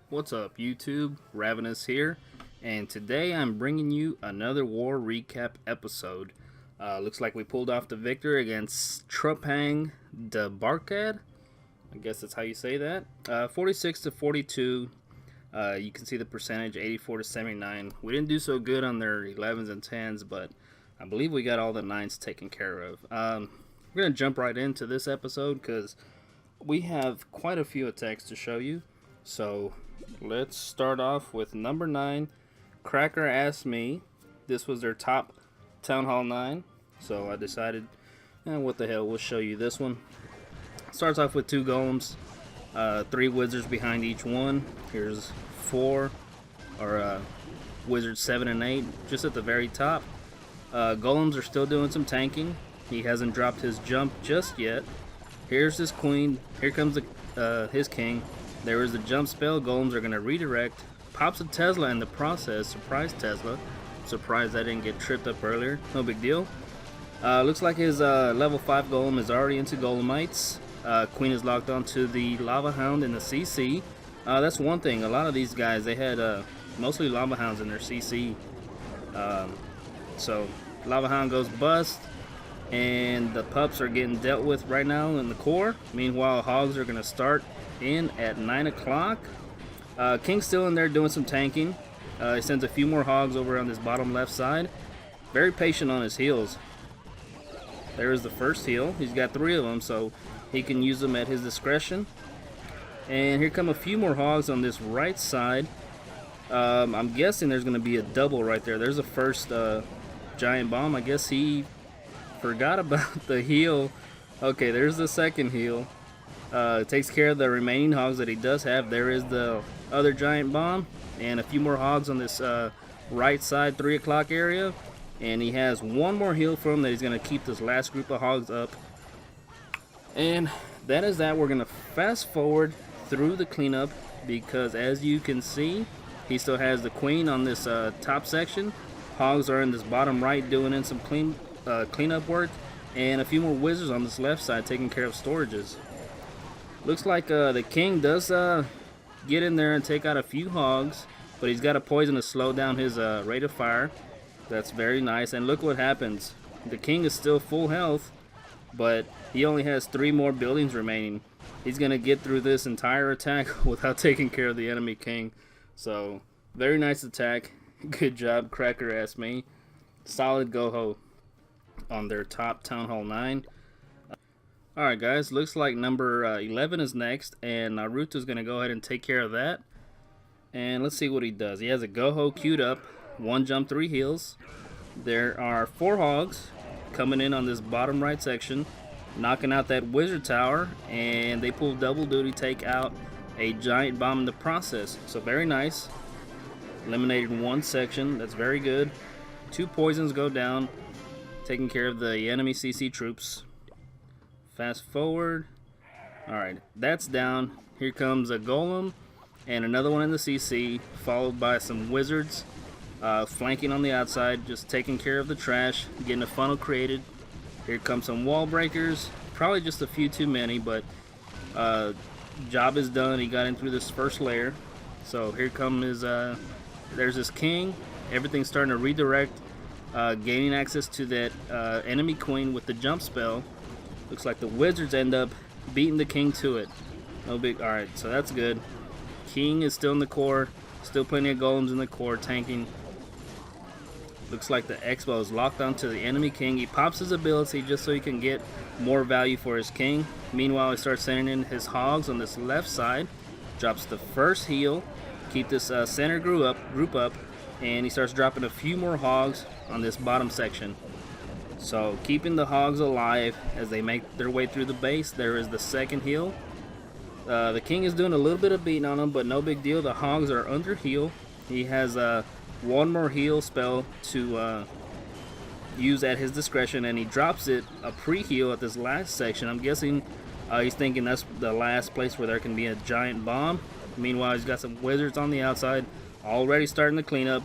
What's up, YouTube? Ravenous here, and today I'm bringing you another war recap episode. Looks like we pulled off the victory against TropangDabarkad. I guess that's how you say that. 46 to 42. You can see the percentage, 84 to 79. We didn't do so good on their 11s and 10s, but I believe we got all the 9s taken care of. We're gonna jump right into this episode because we have quite a few attacks to show you. So let's start off with number 9. Cracker asked me. This was their top Town Hall 9. So I decided, what the hell, we'll show you this one. Starts off with 2 golems, 3 wizards behind each one. Here's 4, or wizards 7 and 8, just at the very top. Golems are still doing some tanking. He hasn't dropped his jump just yet. Here's his queen. Here comes his king. There is the jump spell. Golems are going to redirect. Pops a Tesla in the process. Surprise Tesla. Surprised I didn't get tripped up earlier. No big deal. Looks like his level 5 golem is already into golemites. Queen is locked onto the lava hound in the CC. That's one thing. A lot of these guys, they had mostly lava hounds in their CC. So lava hound goes bust. And the pups are getting dealt with right now in the core. Meanwhile, hogs are going to start in at 9 o'clock. King's still in there doing some tanking. He sends a few more hogs over on this bottom left side. Very patient on his heals. There is the first heal. He's got 3 of them, so he can use them at his discretion. And here come a few more hogs on this right side. I'm guessing there's going to be a double right there. There's the first giant bomb. I guess he forgot about the heal. Okay, there's the second heal. Takes care of the remaining hogs that he does have. There is the other giant bomb and a few more hogs on this right side 3 o'clock area. And he has one more heal for him that he's going to keep this last group of hogs up. And that is that. We're going to fast forward through the cleanup because as you can see, he still has the queen on this top section. Hogs are in this bottom right doing in some cleanup work, and a few more wizards on this left side taking care of storages. Looks like the king does get in there and take out a few hogs, but he's got a poison to slow down his rate of fire. That's very nice. And look what happens. The king is still full health, but he only has 3 more buildings remaining. He's gonna get through this entire attack without taking care of the enemy king. So very nice attack. Good job, Cracker asked me. Solid GoHo on their top Town Hall 9. Alright guys, looks like number 11 is next, and Naruto's going to go ahead and take care of that. And let's see what he does. He has a GoHo queued up, 1 jump, 3 heals. There are 4 hogs coming in on this bottom right section, knocking out that wizard tower, and they pull double duty, take out a giant bomb in the process. So very nice. Eliminated 1 section, that's very good. 2 poisons go down, taking care of the enemy CC troops. Fast forward. Alright, that's down. Here comes a golem and another one in the CC, followed by some wizards flanking on the outside, just taking care of the trash, getting a funnel created. Here come some wall breakers. Probably just a few too many, but job is done. He got in through this first layer. So here come his there's his king. Everything's starting to redirect. Gaining access to that enemy queen with the jump spell. Looks like the wizards end up beating the king to it. No big. Alright, so that's good. King is still in the core. Still plenty of golems in the core tanking. Looks like the Expo is locked onto the enemy king. He pops his ability just so he can get more value for his king. Meanwhile, he starts sending in his hogs on this left side. Drops the first heal. Keep this center group up. And he starts dropping a few more hogs on this bottom section. So keeping the hogs alive as they make their way through the base. There is the second heal. The king is doing a little bit of beating on them, but no big deal. The hogs are under heal. He has one more heal spell to use at his discretion, and he drops it a pre-heal at this last section. I'm guessing he's thinking that's the last place where there can be a giant bomb. Meanwhile, he's got some wizards on the outside already starting to clean up.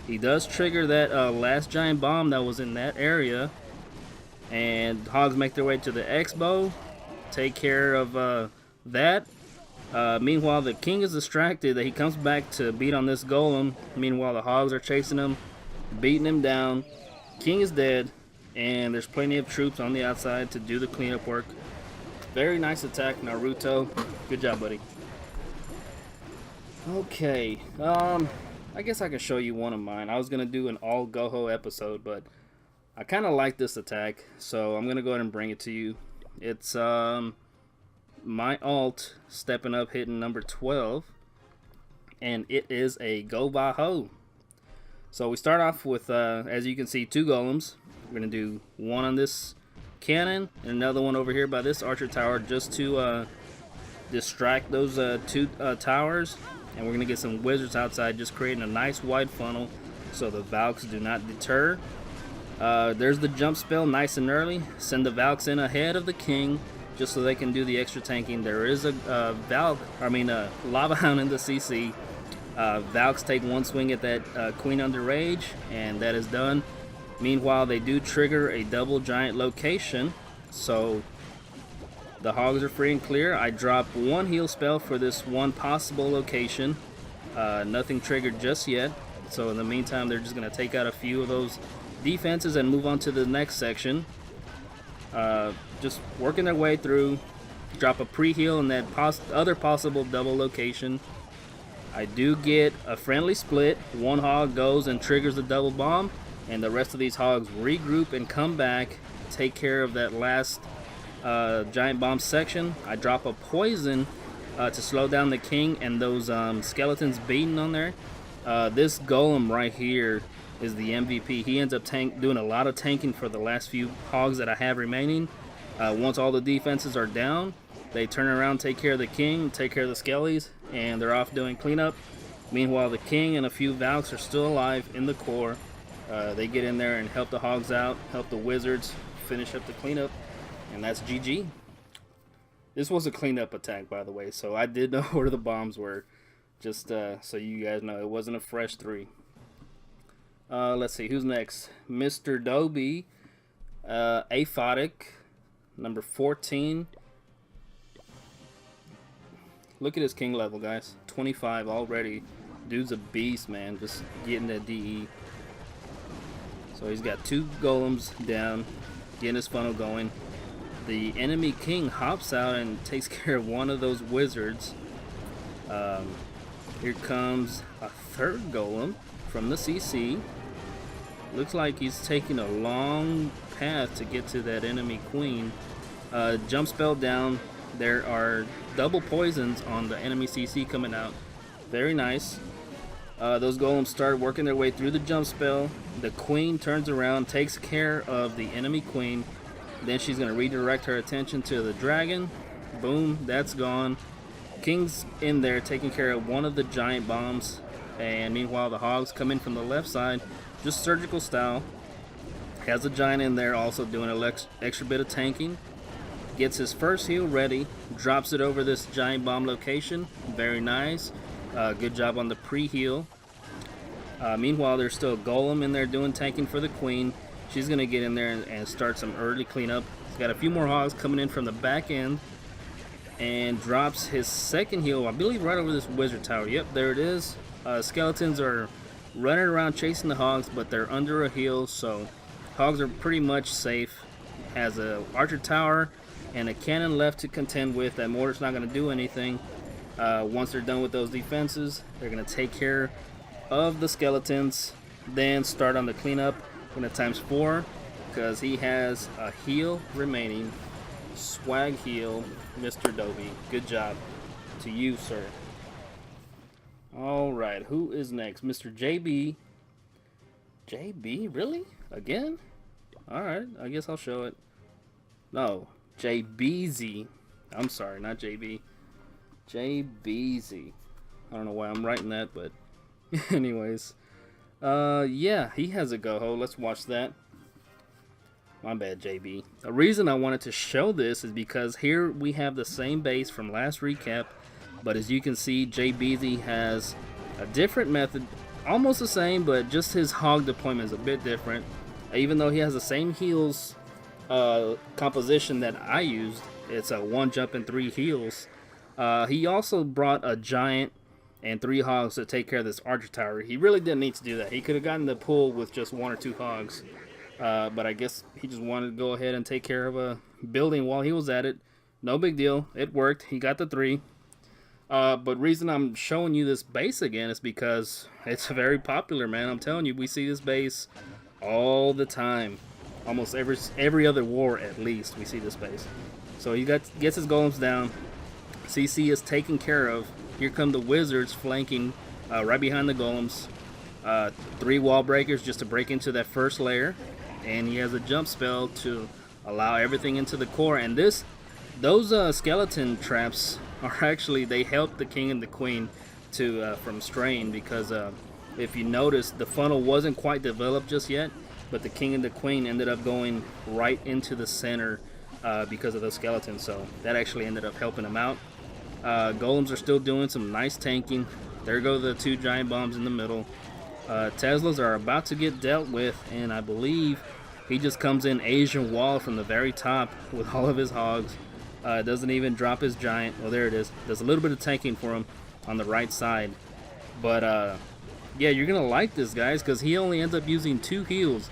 He does trigger that last giant bomb that was in that area, and hogs make their way to the Expo, take care of that, Meanwhile, the king is distracted. He comes back to beat on this golem. Meanwhile, the hogs are chasing him, beating him down. King is dead, and there's plenty of troops on the outside to do the cleanup work. Very nice attack, Naruto. Good job, buddy. Okay, I guess I can show you one of mine. I was gonna do an all GoHo episode, but I kind of like this attack, so I'm gonna go ahead and bring it to you. It's my alt stepping up, hitting number 12, and it is a GoHo. So we start off with, as you can see, 2 golems. We're gonna do one on this cannon and another one over here by this archer tower, just to distract those 2 towers. And we're gonna get some wizards outside, just creating a nice wide funnel so the Valks do not deter. There's the jump spell, nice and early. Send the Valks in ahead of the king, just so they can do the extra tanking. There is a Lava Hound in the CC. Valks take one swing at that Queen under rage, and that is done. Meanwhile, they do trigger a double giant location, so the hogs are free and clear. I drop 1 heal spell for this one possible location. Nothing triggered just yet, so in the meantime, they're just going to take out a few of those defenses and move on to the next section. Just working their way through. Drop a pre-heal in that other possible double location. I do get a friendly split. 1 hog goes and triggers the double bomb, and the rest of these hogs regroup and come back, take care of that last giant bomb section. I drop a poison to slow down the king and those skeletons beating on there. This golem right here is the MVP. He ends up doing a lot of tanking for the last few hogs that I have remaining. Once all the defenses are down, they turn around, take care of the king, take care of the skellies, and they're off doing cleanup. Meanwhile, the king and a few Valks are still alive in the core. They get in there and help the hogs out, help the wizards finish up the cleanup, and that's GG. This was a cleanup attack, by the way, so I did know where the bombs were, just so you guys know it wasn't a fresh 3. Let's see, who's next? Mr. Dobie, Aphotic, number 14. Look at his king level, guys. 25 already. Dude's a beast, man. Just getting that DE. So he's got 2 golems down, getting his funnel going. The enemy king hops out and takes care of one of those wizards. Here comes a 3rd golem from the CC. Looks like he's taking a long path to get to that enemy queen. Jump spell down. There are double poisons on the enemy CC coming out. Very nice. Those golems start working their way through the jump spell. The queen turns around, takes care of the enemy queen. Then she's going to redirect her attention to the dragon. Boom, that's gone. King's in there taking care of one of the giant bombs. And meanwhile, the hogs come in from the left side, just surgical style. Has a giant in there also doing an extra bit of tanking. Gets his first heal ready, drops it over this giant bomb location. Very nice. Good job on the pre-heal. Meanwhile, there's still a golem in there doing tanking for the queen. She's going to get in there and start some early cleanup. He's got a few more hogs coming in from the back end. And drops his second heal, I believe right over this wizard tower. Yep, there it is. Skeletons are running around chasing the hogs, but they're under a heal, so hogs are pretty much safe. Has a archer tower and a cannon left to contend with. That mortar's not going to do anything. Once they're done with those defenses, they're going to take care of the skeletons, then start on the cleanup. Going to times 4 because he has a heal remaining. Swag heal, Mr. Dobie. Good job to you, sir. Alright, who is next? Mr. JB. JB? Really? Again? Alright, I guess I'll show it. No, JBZ. I'm sorry, not JB. JBZ. I don't know why I'm writing that, but anyways. Yeah, he has a GoHo. Let's watch that. My bad, JB. The reason I wanted to show this is because here we have the same base from last recap, but as you can see, JBZ has a different method, almost the same, but just his hog deployment is a bit different. Even though he has the same heals composition that I used, it's a 1 jump and 3 heals. He also brought a giant and 3 hogs to take care of this archer tower. He really didn't need to do that. He could have gotten the pull with just 1 or 2 hogs. But I guess he just wanted to go ahead and take care of a building while he was at it. No big deal. It worked. He got the 3. But reason I'm showing you this base again is because it's very popular, man. I'm telling you, we see this base all the time. Almost every other war, at least, we see this base. So he gets his golems down. CC is taken care of. Here come the wizards flanking right behind the golems. 3 wall breakers just to break into that first layer. And he has a jump spell to allow everything into the core. And those skeleton traps are actually, they help the king and the queen to from straying, because if you notice, the funnel wasn't quite developed just yet, but the king and the queen ended up going right into the center because of the skeletons. So that actually ended up helping them out. Golems are still doing some nice tanking. There go the 2 giant bombs in the middle. Teslas are about to get dealt with, and I believe he just comes in Asian wall from the very top with all of his hogs. Doesn't even drop his giant. Well, there it is. There's a little bit of tanking for him on the right side. But, yeah, you're going to like this, guys, because he only ends up using 2 heals.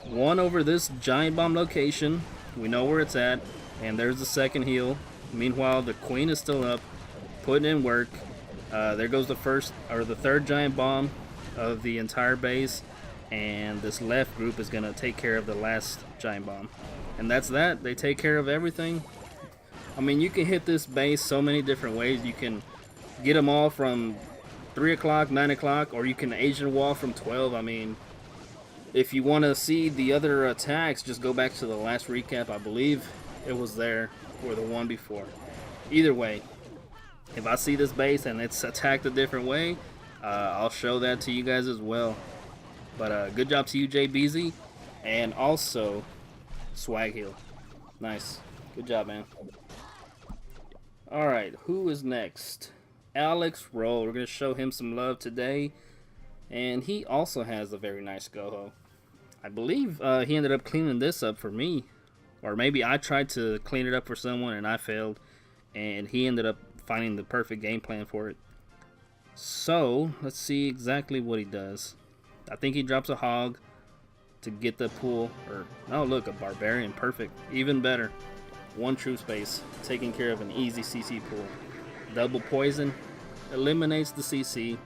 1 over this giant bomb location. We know where it's at. And there's the second heal. Meanwhile, the queen is still up, putting in work. There goes the third giant bomb of the entire base. And this left group is going to take care of the last giant bomb. And that's that. They take care of everything. I mean, you can hit this base so many different ways. You can get them all from 3 o'clock, 9 o'clock, or you can Asian wall from 12. I mean, if you want to see the other attacks, just go back to the last recap. I believe it was there, or the one before. Either way, if I see this base and it's attacked a different way, I'll show that to you guys as well. But good job to you, JBZ, and also Swag Heal. Nice. Good job, man. Alright, who is next? Alex Roll. We're going to show him some love today. And he also has a very nice GoHo. I believe he ended up cleaning this up for me. Or maybe I tried to clean it up for someone and I failed. And he ended up finding the perfect game plan for it. So, let's see exactly what he does. I think he drops a hog to get the pool. Or, oh look, a barbarian. Perfect. Even better. 1 troop space, taking care of an easy CC pool. Double poison, eliminates the CC.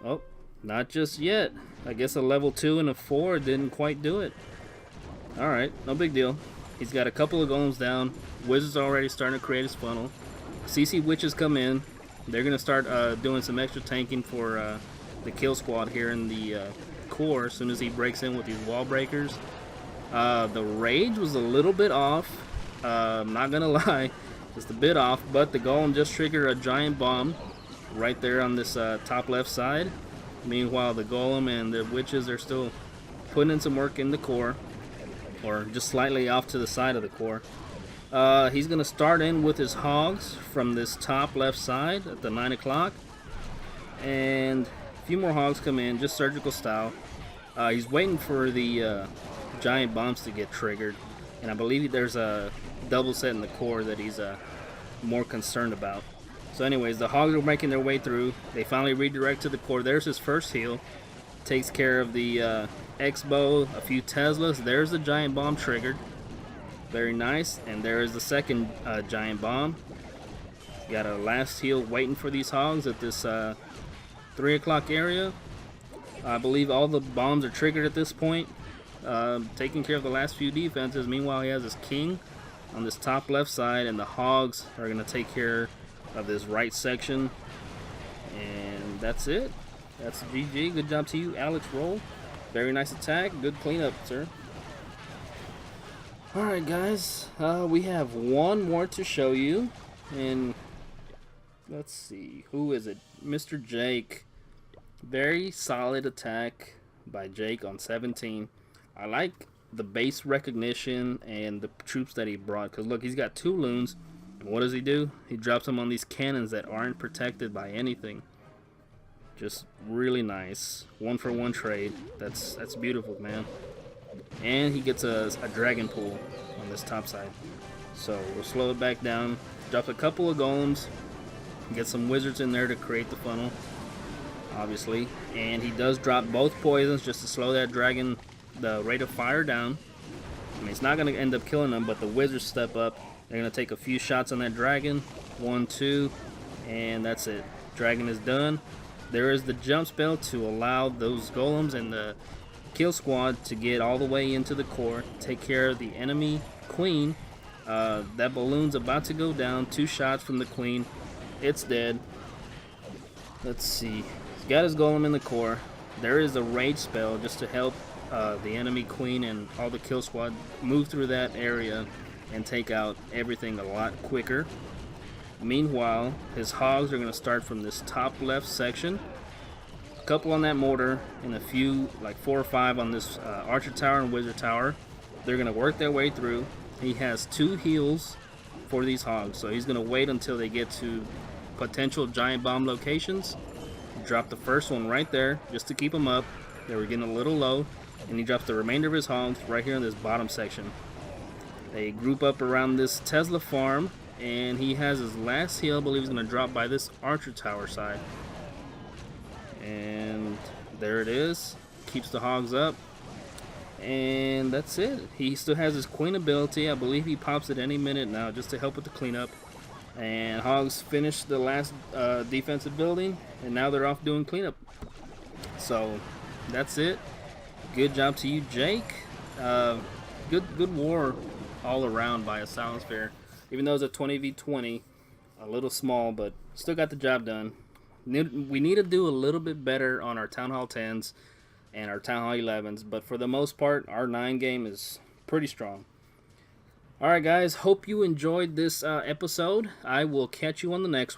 Oh, not just yet. I guess a level 2 and a 4 didn't quite do it. Alright, no big deal. He's got a couple of golems down. Wizard's already starting to create his funnel. CC witches come in. They're going to start doing some extra tanking for the kill squad here in the core as soon as he breaks in with these wall breakers. The rage was a little bit off, I'm not gonna lie, just a bit off, but the golem just triggered a giant bomb right there on this top left side. Meanwhile, the golem and the witches are still putting in some work in the core, or just slightly off to the side of the core. He's gonna start in with his hogs from this top left side at the 9 o'clock, and a few more hogs come in, just surgical style. He's waiting for the giant bombs to get triggered, and I believe there's a double set in the core that he's more concerned about. So anyways, the hogs are making their way through. They finally redirect to the core. There's his first heal, takes care of the X-bow, a few Teslas. There's the giant bomb triggered, very nice. And there is the second giant bomb. Got a last heal waiting for these hogs at this 3 o'clock area. I believe all the bombs are triggered at this point. Taking care of the last few defenses. Meanwhile, he has his king on this top left side, and the hogs are going to take care of this right section. And that's it. That's GG. Good job to you, Alex Roll. Very nice attack. Good cleanup, sir. Alright, guys. We have one more to show you. And let's see. Who is it? Mr. Jake. Very solid attack by Jake on 17. I like the base recognition and the troops that he brought. Because look, he's got 2 loons. And what does he do? He drops them on these cannons that aren't protected by anything. Just really nice. 1-for-1 trade. That's beautiful, man. And he gets a dragon pool on this top side. So we'll slow it back down. Drops a couple of golems. Get some wizards in there to create the funnel, obviously. And he does drop both poisons just to slow that dragon, the rate of fire down. I mean, it's not going to end up killing them, but the wizards step up. They're going to take a few shots on that dragon. 1, 2, and that's it. Dragon is done. There is the jump spell to allow those golems and the kill squad to get all the way into the core, take care of the enemy queen. That balloon's about to go down. 2 shots from the queen. It's dead. Let's see. He's got his golem in the core. There is a rage spell just to help the enemy queen and all the kill squad move through that area and take out everything a lot quicker. Meanwhile, his hogs are going to start from this top left section. A couple on that mortar and a few, like 4 or 5 on this archer tower and wizard tower. They're going to work their way through. He has 2 heals for these hogs, so he's going to wait until they get to potential giant bomb locations. Drop the first one right there just to keep them up. They were getting a little low, and he drops the remainder of his hogs right here in this bottom section. They group up around this Tesla farm, and he has his last heal. I believe he's going to drop by this archer tower side. And there it is. Keeps the hogs up. And that's it. He still has his queen ability. I believe he pops it any minute now just to help with the cleanup. And hogs finished the last defensive building, and now they're off doing cleanup. So that's it. Good job to you, Jake. Good war all around by Asylum Sphere. Even though it's a 20v20, a little small, but still got the job done. We need to do a little bit better on our Town Hall 10s and our Town Hall 11s, but for the most part, our 9 game is pretty strong. Alright guys, hope you enjoyed this episode. I will catch you on the next one.